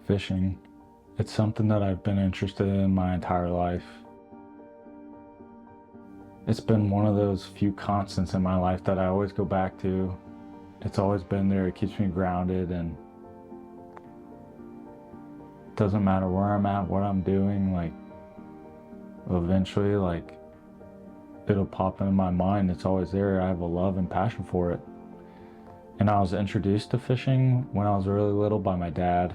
Fishing. It's something that I've been interested in my entire life. It's been one of those few constants in my life that I always go back to. It's always been there. It keeps me grounded, and it doesn't matter where I'm at, what I'm doing, like eventually it'll pop into my mind. It's always there. I have a love and passion for it. And I was introduced to fishing when I was really little by my dad.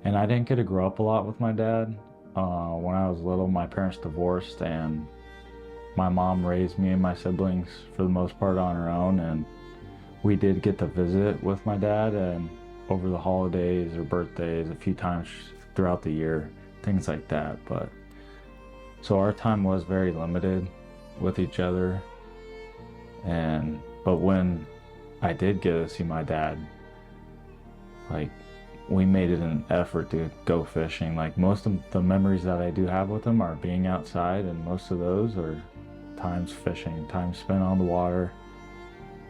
And I didn't get to grow up a lot with my dad. When I was little, my parents divorced, and my mom raised me and my siblings for the most part on her own. And we did get to visit with my dad and over the holidays or birthdays a few times throughout the year, things like that. But so our time was very limited with each other. But when I did get to see my dad, like, we made it an effort to go fishing. Like, most of the memories that I do have with him are being outside, and most of those are times fishing, time spent on the water,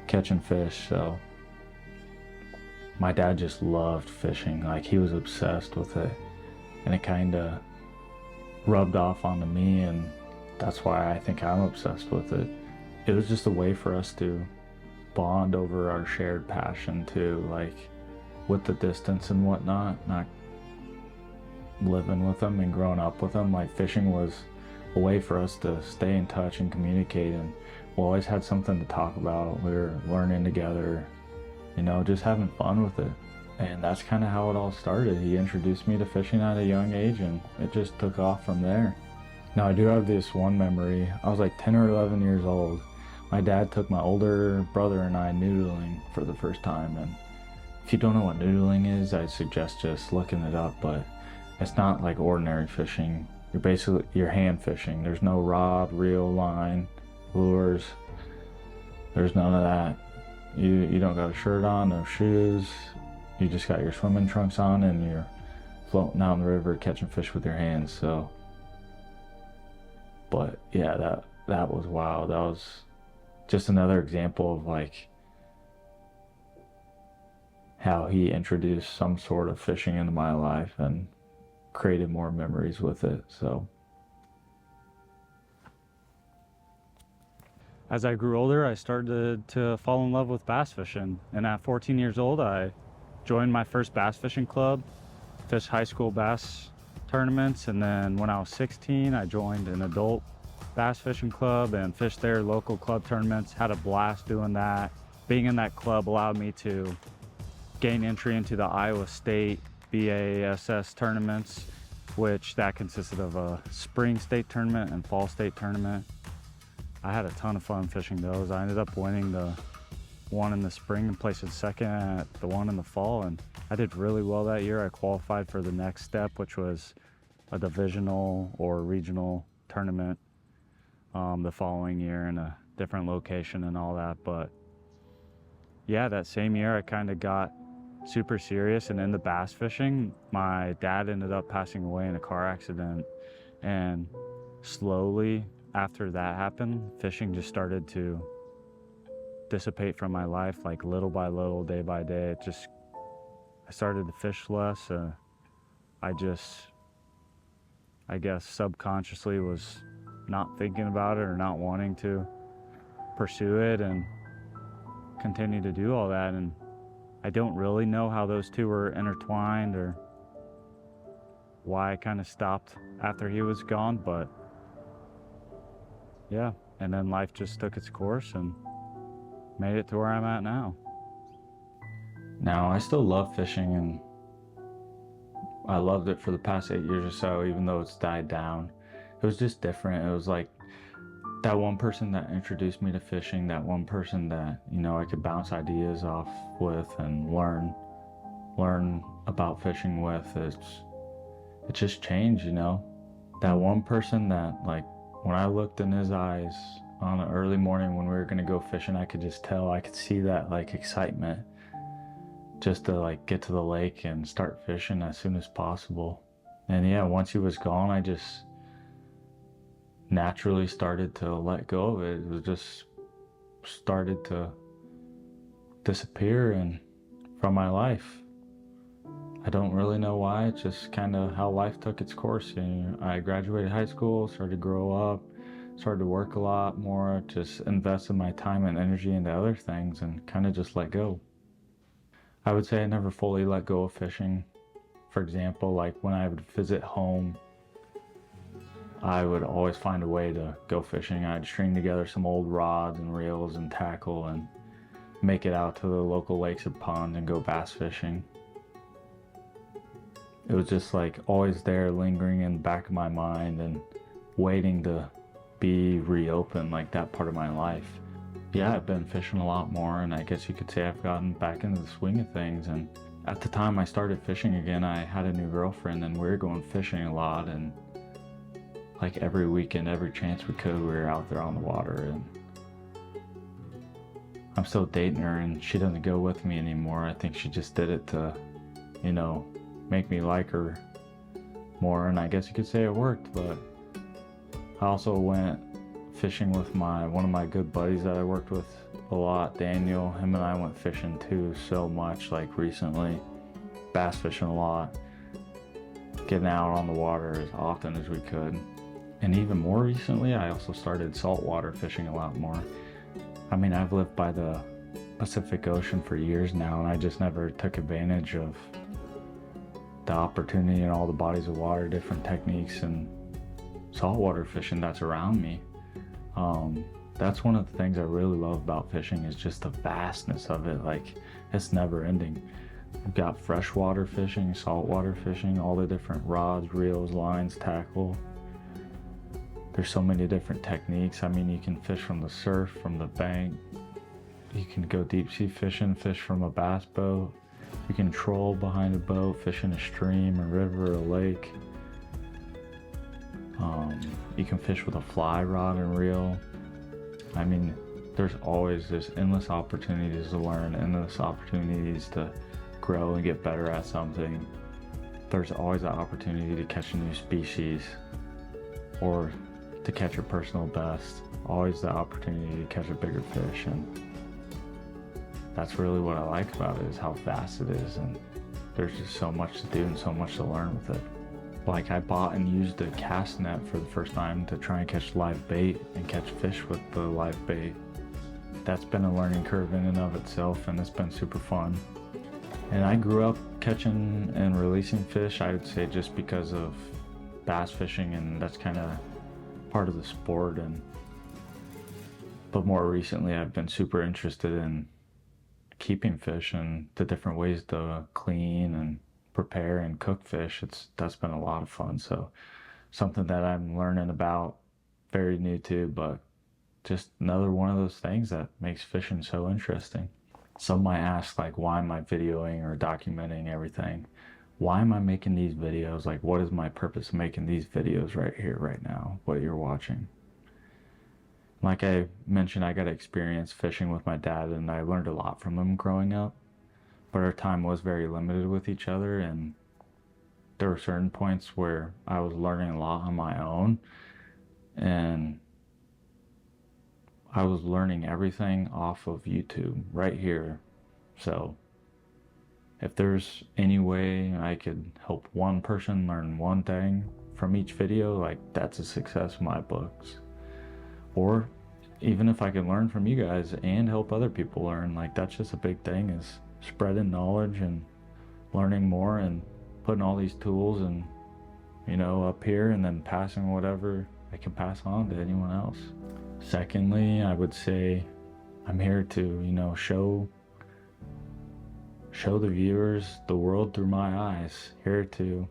catching fish. So my dad just loved fishing. Like, he was obsessed with it, and it kind of rubbed off onto me, and that's why I think I'm obsessed with it. It was just a way for us to bond over our shared passion too, like with the distance and whatnot, not living with them and growing up with them. Like, fishing was a way for us to stay in touch and communicate, and we always had something to talk about. We were learning together, just having fun with it. And that's kind of how it all started. He introduced me to fishing at a young age, and it just took off from there. Now, I do have this one memory. I was like 10 or 11 years old. My dad took my older brother and I noodling for the first time. And if you don't know what noodling is, I suggest just looking it up. But it's not like ordinary fishing. You're hand fishing. There's no rod, reel, line, lures. There's none of that. You don't got a shirt on, no shoes. You just got your swimming trunks on, and you're floating out in the river catching fish with your hands. So, but yeah, that was wild. That was just another example of like how he introduced some sort of fishing into my life and created more memories with it. So as I grew older, I started to fall in love with bass fishing. And at 14 years old, I joined my first bass fishing club, fished high school bass tournaments. And then when I was 16, I joined an adult bass fishing club and fished their local club tournaments. Had a blast doing that. Being in that club allowed me to gain entry into the Iowa State BASS tournaments, which that consisted of a spring state tournament and fall state tournament. I had a ton of fun fishing those. I ended up winning the one in the spring and placed second at the one in the fall, and I did really well that year. I qualified for the next step, which was a divisional or regional tournament the following year in a different location and all that. But yeah, that same year I kind of got super serious and into bass fishing. My dad ended up passing away in a car accident, and slowly after that happened, fishing just started to dissipate from my life, like little by little, day by day. I started to fish less. I guess subconsciously was not thinking about it or not wanting to pursue it and continue to do all that. And I don't really know how those two were intertwined or why I kind of stopped after he was gone, but yeah. And then life just took its course and made it to where I'm at now. Now, I still love fishing, and I loved it for the past 8 years or so, even though it's died down. It was just different. It was like that one person that introduced me to fishing, that one person that, I could bounce ideas off with and learn about fishing with. It just changed, That one person that, like, when I looked in his eyes on an early morning when we were gonna go fishing, I could just tell, I could see that like excitement just to like get to the lake and start fishing as soon as possible. And yeah, once he was gone, I just naturally started to let go of it. It was just started to disappear from my life. I don't really know why. It's just kind of how life took its course. I graduated high school, started to grow up, started to work a lot more, just invested my time and energy into other things and kind of just let go. I would say I never fully let go of fishing. For example, like when I would visit home, I would always find a way to go fishing. I'd string together some old rods and reels and tackle and make it out to the local lakes or ponds and go bass fishing. It was just like always there, lingering in the back of my mind and waiting to be reopened, like that part of my life. Yeah, I've been fishing a lot more, and I guess you could say I've gotten back into the swing of things. And at the time I started fishing again, I had a new girlfriend and we were going fishing a lot, and like every weekend, every chance we could, we were out there on the water. And I'm still dating her and she doesn't go with me anymore. I think she just did it to, make me like her more, and I guess you could say it worked. But I also went fishing with one of my good buddies that I worked with a lot, Daniel. Him and I went fishing too so much, like recently, bass fishing a lot, getting out on the water as often as we could. And even more recently, I also started saltwater fishing a lot more. I mean, I've lived by the Pacific Ocean for years now, and I just never took advantage of the opportunity and all the bodies of water, different techniques and saltwater fishing that's around me. That's one of the things I really love about fishing, is just the vastness of it. Like, it's never ending. We've got freshwater fishing, saltwater fishing, all the different rods, reels, lines, tackle. There's so many different techniques. I mean, you can fish from the surf, from the bank. You can go deep sea fishing, fish from a bass boat. You can troll behind a boat, fish in a stream, a river, a lake. You can fish with a fly rod and reel. I mean, there's endless opportunities to learn, endless opportunities to grow and get better at something. There's always an opportunity to catch a new species or to catch your personal best. Always the opportunity to catch a bigger fish, and that's really what I like about it, is how vast it is, and there's just so much to do and so much to learn with it. Like, I bought and used a cast net for the first time to try and catch live bait and catch fish with the live bait. That's been a learning curve in and of itself, and it's been super fun. And I grew up catching and releasing fish, I would say, just because of bass fishing, and that's kind of part of the sport. But more recently, I've been super interested in keeping fish and the different ways to clean and prepare and cook fish. That's been a lot of fun. So something that I'm learning about, very new to, but just another one of those things that makes fishing so interesting. Some might ask, like, why am I videoing or documenting everything? Why am I making these videos? Like, what is my purpose of making these videos right here, right now, what you're watching? Like I mentioned, I got experience fishing with my dad, and I learned a lot from him growing up, but our time was very limited with each other, and there were certain points where I was learning a lot on my own, and I was learning everything off of YouTube right here. So if there's any way I could help one person learn one thing from each video, like, that's a success in my books. Or even if I can learn from you guys and help other people learn, like, that's just a big thing, is spreading knowledge and learning more and putting all these tools and, up here, and then passing whatever I can pass on to anyone else. Secondly, I would say I'm here to, show the viewers the world through my eyes, here to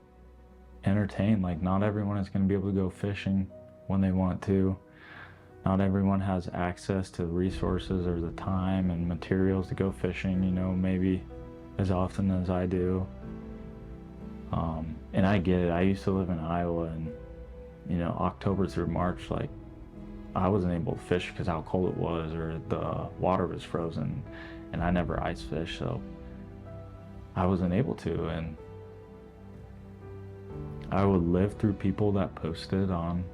entertain. Like, not everyone is going to be able to go fishing when they want to. Not everyone has access to the resources or the time and materials to go fishing, maybe as often as I do. And I get it. I used to live in Iowa, and, October through March, like, I wasn't able to fish because how cold it was, or the water was frozen, and I never ice fish, so I wasn't able to. And I would live through people that posted on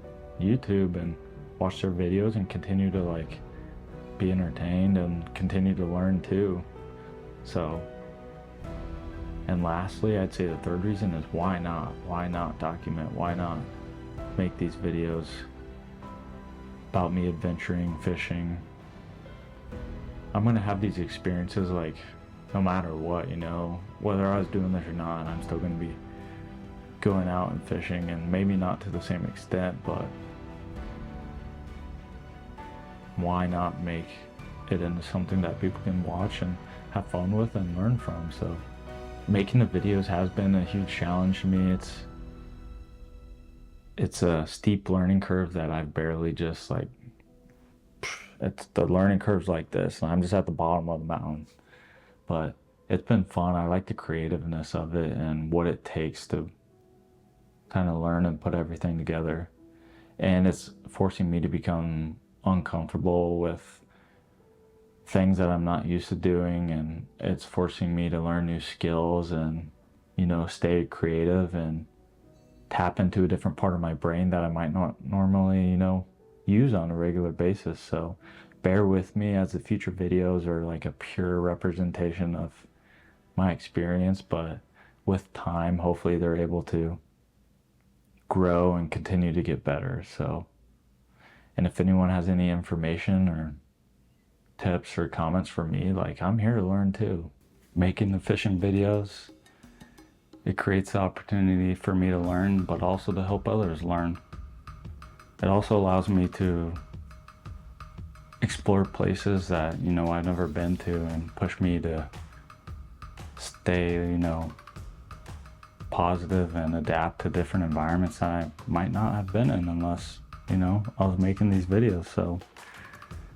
YouTube and watch their videos and continue to, like, be entertained and continue to learn too. So And lastly, I'd say the third reason is why not? Why not document? Why not make these videos about me adventuring, fishing? I'm gonna have these experiences like no matter what, you know, whether I was doing this or not, I'm still gonna be going out and fishing, and maybe not to the same extent, but why not make it into something that people can watch and have fun with and learn from? So making the videos has been a huge challenge to me. It's a steep learning curve that I've barely just like, it's the learning curve's like this and I'm just at the bottom of the mountain. But it's been fun. I like the creativeness of it and what it takes to kind of learn and put everything together. And it's forcing me to become uncomfortable with things that I'm not used to doing, and it's forcing me to learn new skills and, you know, stay creative and tap into a different part of my brain that I might not normally, you know, use on a regular basis. So bear with me as the future videos are like a pure representation of my experience, but with time, hopefully they're able to grow and continue to get better. So, and if anyone has any information or tips or comments for me, like, I'm here to learn too. Making the fishing videos, it creates the opportunity for me to learn, but also to help others learn. It also allows me to explore places that, you know, I've never been to, and push me to stay, you know, positive and adapt to different environments that I might not have been in unless, you know, I was making these videos. So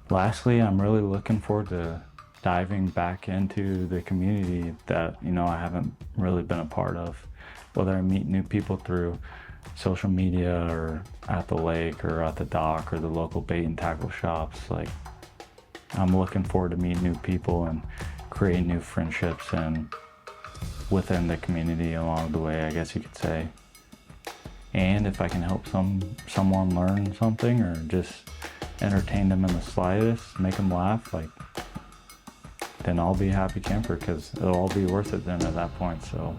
lastly, I'm really looking forward to diving back into the community that, you know, I haven't really been a part of, whether I meet new people through social media or at the lake or at the dock or the local bait and tackle shops. Like, I'm looking forward to meeting new people and creating new friendships and within the community along the way, I guess you could say. And if I can help someone learn something or just entertain them in the slightest, make them laugh, like, then I'll be a happy camper, because it'll all be worth it then at that point. So